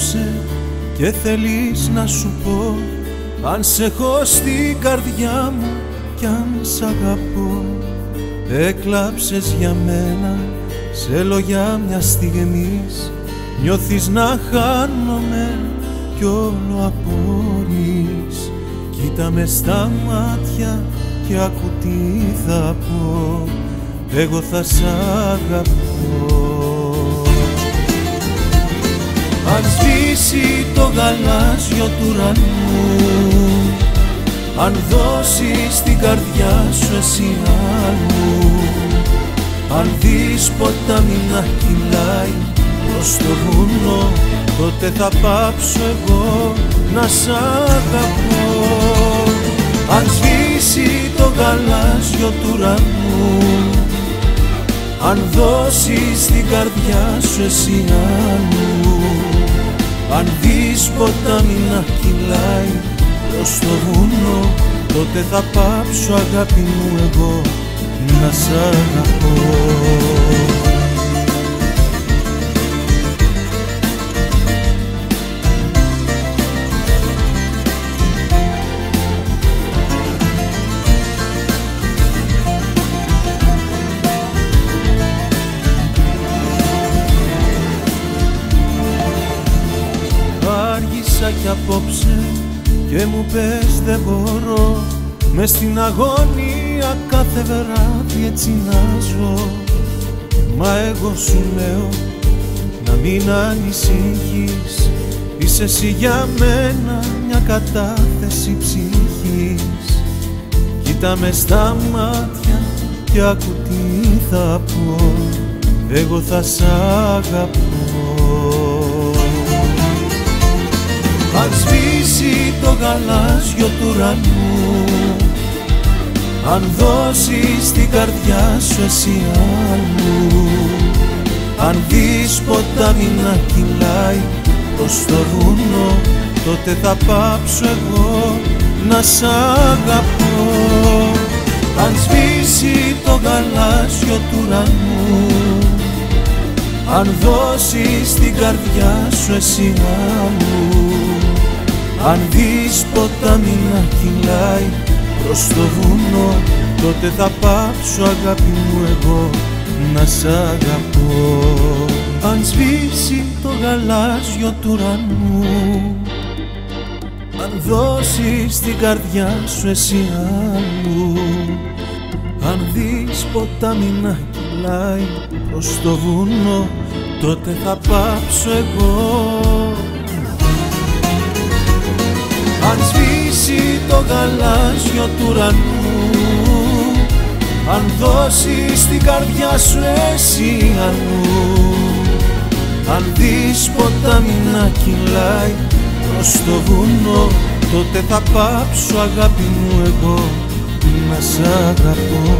απόψε και θέλεις να σου πω αν σε έχω στην καρδιά μου κι αν σ' αγαπώ. Έκλαψες για μένα σε λόγια μια στιγμής, νιώθεις να χάνομαι κι όλο απορείς. Κοίτα με στα μάτια και άκου τι θα πω, εγώ θα σ' αγαπώ. Αν σβήσει το γαλάζιο του ουρανού, αν δώσεις την καρδιά σου εσύ αλλού, αν δεις ποτάμι να κυλάει προς το βουνό, τότε θα πάψω εγώ να σ' αγαπώ. Αν σβήσει το γαλάζιο του ουρανού, αν δώσεις την καρδιά σου εσύ αλλού, αν δεις ποτάμι να κυλάει προς το βουνό, τότε θα πάψω αγάπη μου εγώ να σ' αγαπώ. Άργησα κι απόψε και μου πες δεν μπορώ, μες στην αγωνία κάθε βράδυ έτσι να ζω. Μα εγώ σου λέω να μην ανησυχείς, είσαι εσύ για μένα μια κατάθεση ψυχής. Κοίτα με στα μάτια και άκου τι θα πω, εγώ θα σ' αγαπώ. Αν σβήσει το γαλάζιο του ουρανού, αν δώσεις την καρδιά σου εσύ αλλού, αν δεις ποτάμι να κυλάει προς το βουνό, τότε θα πάψω εγώ να σ' αγαπώ. Αν σβήσει το γαλάζιο του ουρανού, αν δώσεις την καρδιά σου εσύ αλλού, αν δεις ποτάμι να κυλάει προς το βουνό, τότε θα πάψω αγάπη μου εγώ να σ' αγαπώ. Αν σβήσει το γαλάζιο του ουρανού, αν δώσεις την καρδιά σου εσύ αλλού, αν δεις ποτάμι να κυλάει προς το βουνό, τότε θα πάψω εγώ. Αν σβήσει το γαλάζιο του ουρανού, αν δώσεις την καρδιά σου εσύ αλλού, αν δεις ποτάμι να κυλάει προς το βουνό, τότε θα πάψω αγάπη μου εγώ να σ' αγαπώ.